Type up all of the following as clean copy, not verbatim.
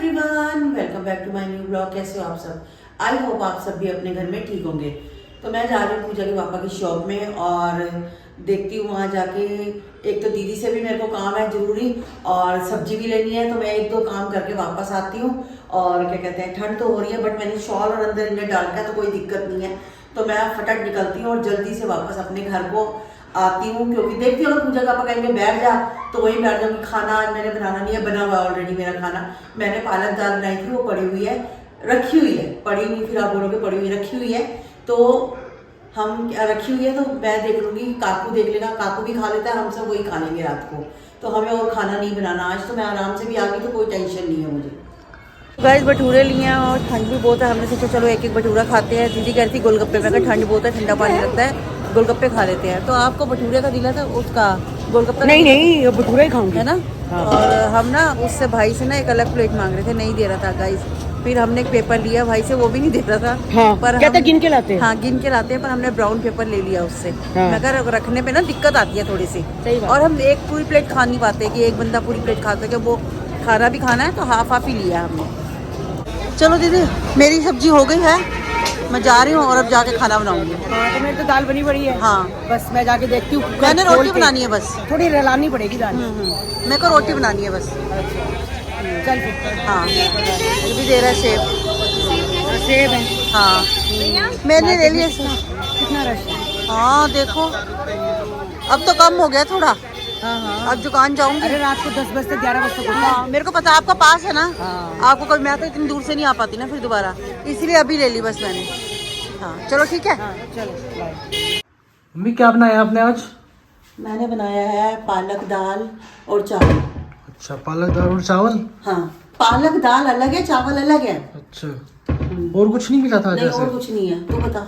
Everyone, welcome back to my new blog. कैसे हो आप सब? आई होप आप सब भी अपने घर में ठीक होंगे। तो मैं जा रही हूँ पूजा के पापा की शॉप में और देखती हूँ वहाँ जाके। एक तो दीदी से भी मेरे को काम है जरूरी और सब्जी भी लेनी है, तो मैं एक दो काम करके वापस आती हूँ। और क्या कहते हैं, ठंड तो हो रही है बट मैंने शॉल और अंदर इन्हें डाल के तो कोई दिक्कत नहीं है। तो मैं फटाफट निकलती हूँ और जल्दी से वापस अपने घर को आती हूँ, क्योंकि देखती हूँ पूजा का कहेंगे बैठ जा तो वही बैठ जाऊँगी। खाना आज मैंने बनाना नहीं है, बना हुआ ऑलरेडी मेरा खाना। मैंने पालक दाल बनाई थी, वो पड़ी हुई है, रखी हुई है, पड़ी हुई, फिर आप बोलोगे पड़ी हुई रखी हुई है। तो हम रखी हुई है तो मैं देख लूँगी, काकू देख लेगा, काकू भी खा लेता है, हम सब वही खा लेंगे रात को। तो हमें और खाना नहीं बनाना आज, तो मैं आराम से भी आ गई तो कोई टेंशन नहीं है मुझे। गाइस भटूरे लिए हैं और ठंड भी बहुत है, हमने सोचा चलो एक एक भटूरा खाते हैं। दीदी कह रही थी गोलगप्पे, मैं कहा ठंड बहुत है, ठंडा पानी लगता है, गोलगप्पे खा लेते हैं। तो आपको भटूरे का दिला था, उसका गोलगप्पा नहीं भटूरा ही खाऊंगी, है ना। हाँ। और हम ना उससे भाई से ना एक अलग प्लेट मांग रहे थे, नहीं दे रहा था गाइस। फिर हमने एक पेपर लिया भाई से, वो भी नहीं दे रहा था। हाँ, पर कहते गिन के लाते हैं। हाँ गिन के लाते हैं, पर हमने ब्राउन पेपर ले लिया उससे। हाँ। मगर रखने पे ना दिक्कत आती है थोड़ी सी। सही बात। और हम एक पूरी प्लेट खा नहीं पाते कि एक बंदा पूरी प्लेट खा सके, वो खाना भी खाना है तो हाफ हाफ ही लिया हमने। चलो दीदी मेरी सब्जी हो गई है, मैं जा रही हूँ और अब जाके खाना बनाऊंगी। हाँ, तो मेरी तो दाल बनी पड़ी है। हाँ बस मैं जाके देखती हूँ। मैंने रोटी बनानी है बस, थोड़ी रलानी पड़ेगी दाल। मेरे को रोटी बनानी है बस। चल फिर। हाँ ये भी दे रहा है सेब। सेब है। हाँ मैंने ले लिया। कितना रश है। हाँ देखो अब तो कम हो गया थोड़ा। हाँ। अब दुकान जाऊंगी। अरे रात को 10 बजे से 11 बजे तक होता है। हाँ मेरे को पता, आपका पास है ना। हाँ। आपको कभी, मैं तो इतनी दूर से नहीं आ पाती ना फिर दोबारा, इसलिए अभी ले ली बस मैंने। हाँ चलो ठीक है। हाँ, चलो बाय। मम्मी क्या बनाया आपने आज? मैंने बनाया है पालक दाल और चावल। अच्छा पालक दाल और चावल। हाँ पालक दाल अलग है, चावल अलग है। अच्छा और कुछ नहीं मिला था? नहीं जैसे और कुछ नहीं है। तो बता,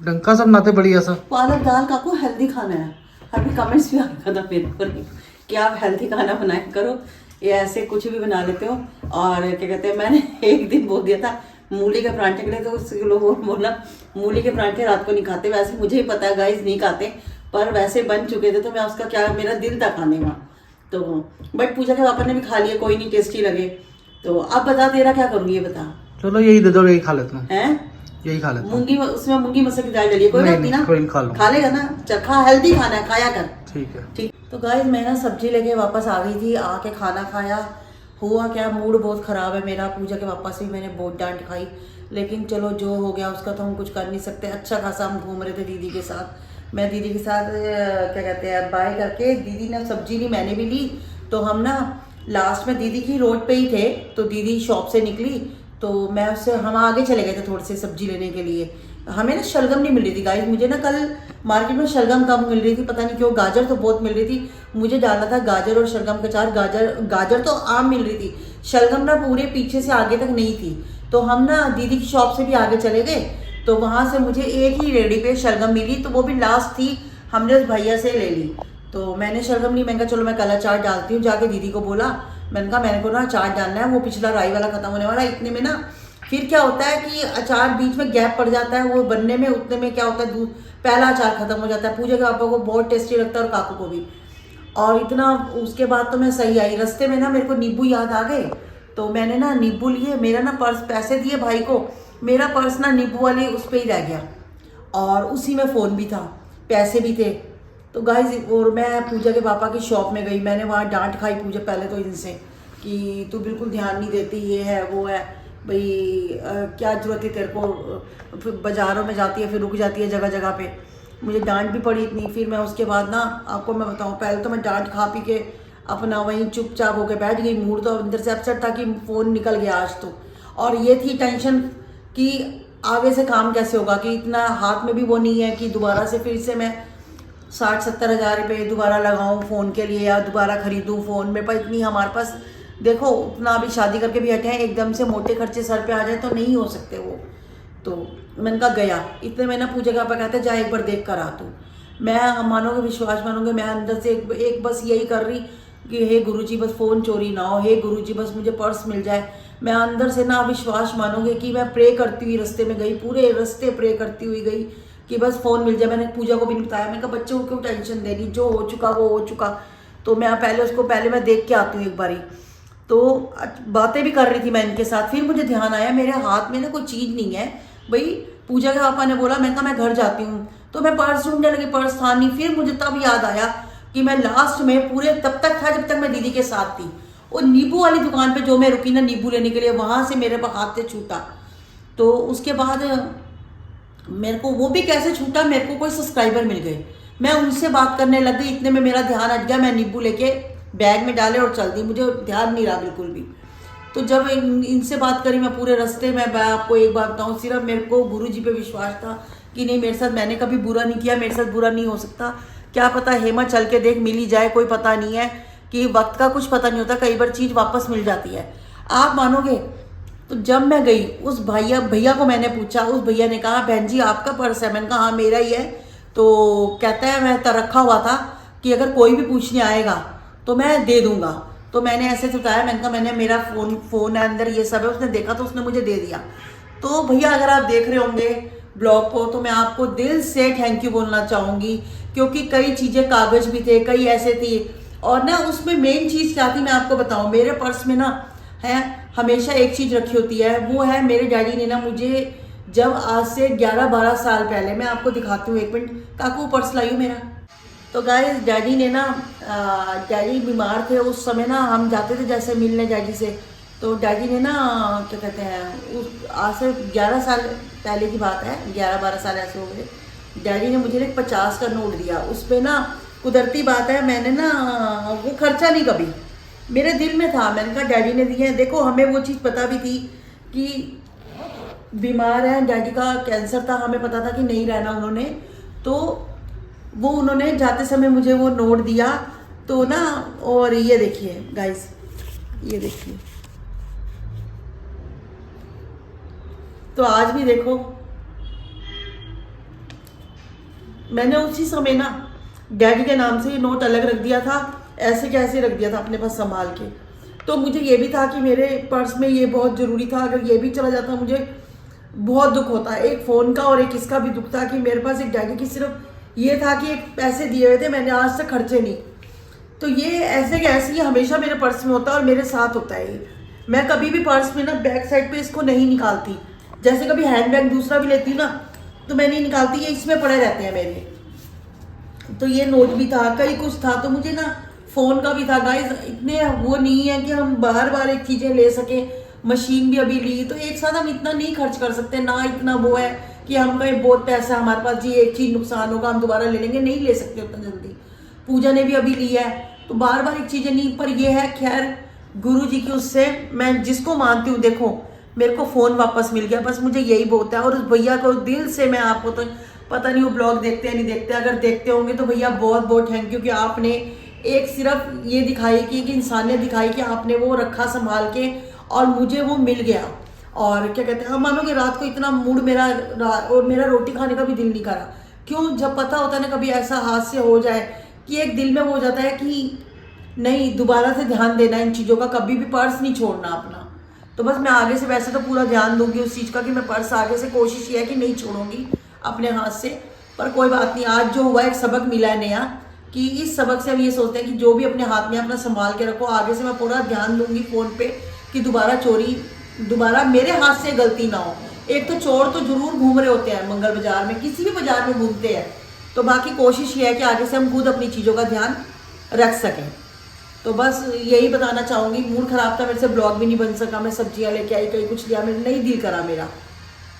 डंका सब बनाते बढ़िया सा। पालक दाल का को हेल्दी खाना है। अभी कमेंट्स भी आ रहा था मेरे पर कि आप हेल्दी खाना बनाया करो, ये ऐसे कुछ भी बना लेते हो। और क्या कहते हैं, मैंने एक दिन बोल दिया था मूली के परांठे के लिए, तो लोग बोला मूली के परांठे रात को नहीं खाते। वैसे मुझे ही पता है गाइस नहीं खाते, पर वैसे बन चुके थे तो मैं उसका क्या, मेरा दिल था खाने का। तो बट पूजा के पापा ने भी खा लिया, कोई नहीं, टेस्टी लगे। तो अब बता तेरा क्या करूँ, ये बता। चलो यही दे दो, यही खा लेता हूँ। हैं यही खा लेता हूँ। मूंगी, उसमें मूंगी मसर की दाल डली, कोई बात नहीं ना, कोई नहीं, खा लूँ। खा लेगा ना। चखा हेल्दी खाना है, खाया कर। ठीक है। ठीक। तो गाइस मैं ना सब्जी लेके वापस आ गई थी, आके खाना खाया। हुआ क्या, मूड बहुत ख़राब है मेरा। पूजा के पापा से मैंने बहुत डांट खाई, लेकिन चलो जो हो गया उसका तो हम कुछ कर नहीं सकते। अच्छा खासा हम घूम रहे थे दीदी के साथ। मैं दीदी के साथ क्या कहते हैं बाय करके, दीदी ने सब्जी ली, मैंने भी ली। तो हम ना लास्ट में दीदी की रोड पे ही थे, तो दीदी शॉप से निकली तो मैं उससे, हम आगे चले गए थे थोड़ी सी सब्जी लेने के लिए। हमें ना शलगम नहीं मिल रही थी गाइस, मुझे ना कल मार्केट में शलगम कम मिल रही थी, पता नहीं क्यों। गाजर तो बहुत मिल रही थी, मुझे डालना था गाजर और शलगम का चार। गाजर तो आम मिल रही थी, शलगम ना पूरे पीछे से आगे तक नहीं थी। तो हम ना दीदी की शॉप से भी आगे चले गए, तो वहाँ से मुझे एक ही रेडी पे शलगम मिली, तो वो भी लास्ट थी, हमने उस भैया से ले ली। तो मैंने शलगम ली, मैंने कहा चलो मैं काला चाट डालती हूँ। जाके दीदी को बोला, मैंने कहा मेरे को ना अचार डालना है, वो पिछला राई वाला खत्म होने वाला है। इतने में ना फिर क्या होता है कि अचार बीच में गैप पड़ जाता है वो बनने में, उतने में क्या होता है पहला अचार खत्म हो जाता है। पूजा के पापा को बहुत टेस्टी लगता है और काकू को भी। और इतना उसके बाद तो मैं सही आई। रास्ते में ना मेरे को नींबू याद आ गए, तो मैंने ना नींबू लिए। मेरा ना पर्स, पैसे दिए भाई को, मेरा पर्स ना नींबू वाली उस पर ही रह गया, और उसी में फ़ोन भी था, पैसे भी थे। तो गाइस और मैं पूजा के पापा की शॉप में गई, मैंने वहाँ डांट खाई पूजा पहले तो इनसे कि तू बिल्कुल ध्यान नहीं देती, ये है वो है, भाई क्या जरूरत है तेरे को, फिर बाज़ारों में जाती है फिर रुक जाती है जगह जगह पे। मुझे डांट भी पड़ी इतनी। फिर मैं उसके बाद ना आपको मैं बताऊँ, पहले तो मैं डांट खा पी के अपना वहीं चुपचाप होकर बैठ गई। मूड तो अंदर से अपसेट था कि फ़ोन निकल गया आज तो। और ये थी टेंशन कि आगे से काम कैसे होगा, कि इतना हाथ में भी वो नहीं है कि दोबारा से फिर से मैं 60-70 हज़ार रुपये दोबारा लगाऊं फ़ोन के लिए, या दोबारा ख़रीदूं फ़ोन। मेरे पास इतनी, हमारे पास देखो उतना अभी शादी करके भी हटे हैं, एकदम से मोटे खर्चे सर पे आ जाए तो नहीं हो सकते वो। तो मैंने कहा गया, इतने में ना पूजा का पापा कहते जा एक बार देख कर आ तू। मैं मानोगे, विश्वास मानोगे, मैं अंदर से एक बस यही कर रही कि हे गुरुजी बस फ़ोन चोरी ना हो, हे गुरुजी बस मुझे पर्स मिल जाए। मैं अंदर से ना विश्वास मानोगे कि मैं प्रे करती हुई रास्ते में गई, पूरे रास्ते प्रे करती हुई गई कि बस फ़ोन मिल जाए। मैंने पूजा को भी नहीं बताया, मैंने कहा बच्चों को क्यों टेंशन दे रही, जो हो चुका वो हो चुका। तो मैं पहले उसको, पहले मैं देख के आती हूँ एक बारी। तो बातें भी कर रही थी मैं इनके साथ। फिर मुझे ध्यान आया मेरे हाथ में ना कोई चीज़ नहीं है भाई। पूजा के पापा ने बोला, मैं कहा मैं घर जाती हूँ, तो मैं पर्स ढूंढने लगी, पर्स था नहीं। फिर मुझे तब याद आया कि मैं लास्ट में पूरे तब तक था जब तक मैं दीदी के साथ थी। वो नींबू वाली दुकान पे जो मैं रुकी ना नींबू लेने के लिए, वहां से मेरे हाथ से छूटा। तो उसके बाद मेरे को वो भी कैसे छूटा, मेरे को कोई सब्सक्राइबर मिल गए, मैं उनसे बात करने लग गई। इतने में मेरा ध्यान हट गया, मैं नींबू लेके बैग में डाले और चल दी, मुझे ध्यान नहीं रहा बिल्कुल भी। तो जब इनसे बात करी मैं पूरे रास्ते में, मैं आपको एक बात बताऊँ, सिर्फ मेरे को गुरुजी पे विश्वास था कि नहीं मेरे साथ, मैंने कभी बुरा नहीं किया, मेरे साथ बुरा नहीं हो सकता। क्या पता हेमा चल के देख मिल ही जाए, कोई पता नहीं है कि वक्त का कुछ पता नहीं होता, कई बार चीज़ वापस मिल जाती है। आप मानोगे, तो जब मैं गई उस भैया को मैंने पूछा, उस भैया ने कहा बहन जी आपका पर्स है? मैंने कहा हाँ मेरा ही है। तो कहता है मैं तो रखा हुआ था कि अगर कोई भी पूछने आएगा तो मैं दे दूंगा। तो मैंने ऐसे बताया, मैंने कहा मैंने मेरा फोन है अंदर, ये सब है। उसने देखा तो उसने मुझे दे दिया। तो भैया अगर आप देख रहे होंगे ब्लॉग को तो मैं आपको दिल से थैंक यू बोलना चाहूँगी, क्योंकि कई चीज़ें कागज़ भी थे, कई ऐसे थी। और ना उसमें मेन चीज़ क्या थी मैं आपको बताऊँ, मेरे पर्स में ना है हमेशा एक चीज़ रखी होती है, वो है मेरे डैडी ने ना मुझे जब आज से 11-12 साल पहले, मैं आपको दिखाती हूँ, एक मिनट काकू पर्स लाई हूँ मेरा। तो गाइस डैडी ने ना डैडी बीमार थे उस समय ना, हम जाते थे जैसे मिलने डैडी से। तो डैडी ने ना क्या कहते हैं, आज से 11 साल पहले की बात है, 11-12 साल ऐसे हो गए, डैडी ने मुझे ना 50 का नोट दिया। उस पर ना कुदरती बात है मैंने ना वो खर्चा नहीं कभी, मेरे दिल में था, मैंने कहा डैडी ने दिए हैं। देखो हमें वो चीज़ पता भी थी कि बीमार है, डैडी का कैंसर था, हमें पता था कि नहीं रहना उन्होंने। तो वो उन्होंने जाते समय मुझे वो नोट दिया। तो ना और ये देखिए गाइस, ये देखिए, तो आज भी देखो मैंने उसी समय ना डैडी के नाम से ये नोट अलग रख दिया था, ऐसे कैसे रख दिया था अपने पास संभाल के। तो मुझे ये भी था कि मेरे पर्स में ये बहुत ज़रूरी था, अगर ये भी चला जाता मुझे बहुत दुख होता है। एक फ़ोन का और एक इसका भी दुख था कि मेरे पास एक डैडी की सिर्फ ये था कि एक पैसे दिए हुए थे, मैंने आज तक खर्चे नहीं। तो ये ऐसे कैसे ये हमेशा मेरे पर्स में होता है और मेरे साथ होता है ये। मैं कभी भी पर्स में ना बैक साइड पे इसको नहीं निकालती, जैसे कभी हैंड बैग दूसरा भी लेती ना तो मैं नहीं निकालती, ये इसमें पड़े रहते हैं मेरे। तो ये नोट भी था, कई कुछ था, तो मुझे ना फ़ोन का भी था। गाइस इतने वो नहीं है कि हम बार बार एक चीज़ें ले सकें, मशीन भी अभी ली तो एक साथ हम इतना नहीं खर्च कर सकते, ना इतना वो है कि हम कहीं बहुत पैसा हमारे पास जी एक चीज़ नुकसान होगा हम दोबारा ले लेंगे, नहीं ले सकते उतना जल्दी। पूजा ने भी अभी लिया है तो बार बार एक चीज़ें नहीं, पर ये है खैर गुरु जी की उससे मैं जिसको मानती हूँ, देखो मेरे को फ़ोन वापस मिल गया, बस मुझे यही बहुत है। और उस भैया को दिल से मैं आपको तो पता नहीं वो ब्लॉग देखते हैं नहीं देखते, अगर देखते होंगे तो भैया बहुत बहुत थैंक यू कि आपने एक सिर्फ ये दिखाई कि इंसानियत दिखाई कि आपने वो रखा संभाल के और मुझे वो मिल गया। और क्या कहते हैं, हम मानोगे रात को इतना मूड मेरा और मेरा रोटी खाने का भी दिल नहीं करा। क्यों? जब पता होता है ना कभी ऐसा हादसे हो जाए कि एक दिल में वो हो जाता है कि नहीं दोबारा से ध्यान देना इन चीज़ों का, कभी भी पर्स नहीं छोड़ना अपना। तो बस मैं आगे से वैसे तो पूरा ध्यान दूंगी उस चीज़ का कि मैं पर्स आगे से कोशिश ये है कि नहीं छोड़ूंगी अपने हाथ से। पर कोई बात नहीं, आज जो हुआ एक सबक मिला है नया कि इस सबक से हम ये सोचते हैं कि जो भी अपने हाथ में अपना संभाल के रखो। आगे से मैं पूरा ध्यान दूंगी फ़ोन पे कि दोबारा मेरे हाथ से गलती ना हो। एक तो चोर तो जरूर घूम रहे होते हैं मंगल बाजार में, किसी भी बाजार में घूमते हैं, तो बाकी कोशिश ये है कि आगे से हम खुद अपनी चीज़ों का ध्यान रख सकें। तो बस यही बताना चाहूँगी। मूड ख़राब था, मेरे से ब्लॉग भी नहीं बन सका, मैं सब्जियाँ लेके आई, कहीं कुछ लिया, मेरे नहीं दिल करा मेरा।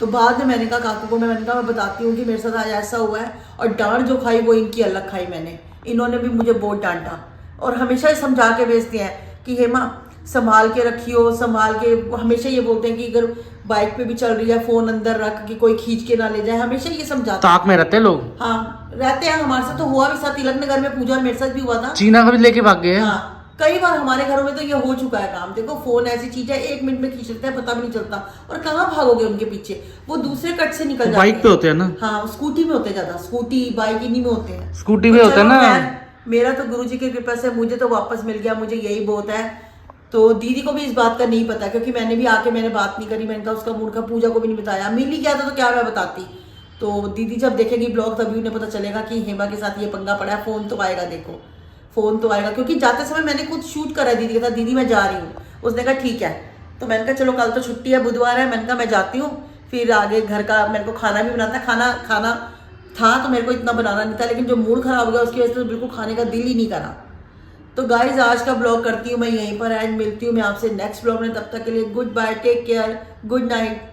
तो बाद में मैंने कहा काकू को, मैंने कहा मैं बताती हूँ कि मेरे साथ आज ऐसा हुआ है। और डांट जो खाई वो इनकी अलग खाई मैंने, इन्होंने भी मुझे बहुत डांटा और हमेशा ही समझा के भेजते हैं कि हेमा संभाल के रखियो, संभाल के। हमेशा ये बोलते हैं कि अगर बाइक पे भी चल रही है फ़ोन अंदर रख कि कोई खींच के ना ले जाए, हमेशा ये समझाते। ताक में रहते हैं लोग? हाँ रहते हैं, हमारे साथ तो हुआ भी, साथ तिलक नगर में पूजा और मेरे साथ भी हुआ था। चीना का भी लेके भाग गए। हाँ कई बार हमारे घरों में तो ये हो चुका है काम। देखो फ़ोन ऐसी चीज़ है, 1 मिनट में खींच लेते हैं, पता भी नहीं चलता। और कहाँ भागोगे उनके पीछे, वो दूसरे कट से निकल जाते हैं। बाइक पे होते हैं ना? हाँ स्कूटी में होते ज़्यादा, स्कूटी बाइक इन्हीं में होते हैं। स्कूटी पे होता है ना। मेरा तो गुरुजी की कृपा से मुझे तो वापस मिल गया, मुझे यही बहुत है। तो दीदी को भी इस बात का नहीं पता क्योंकि मैंने भी आके मैंने बात नहीं करी, मैंने कहा उसका मूड का, पूजा को भी नहीं बताया। मिल ही गया था तो क्या मैं बताती। तो दीदी जब देखेगी ब्लॉग तभी उन्हें पता चलेगा कि हेमा के साथ ये पंगा पड़ा है। फ़ोन तो आएगा, देखो फ़ोन तो आएगा, क्योंकि जाते समय मैंने खुद शूट करा है दीदी के साथ, दीदी मैं जा रही हूँ। उसने कहा ठीक है। तो मैंने कहा चलो कल तो छुट्टी है, बुधवार है, मैंने कहा मैं जाती हूँ, फिर आगे घर का मेरे को खाना भी बनाना है। खाना था तो मेरे को इतना बनाना नहीं था, लेकिन जो मूड खराब हो गया उसकी वजह से तो बिल्कुल खाने का दिल ही नहीं करा। तो गाइज आज का ब्लॉग करती हूँ मैं यहीं पर एंड, मिलती हूँ मैं आपसे नेक्स्ट ब्लॉग में। तब तक के लिए goodbye, take care, good night.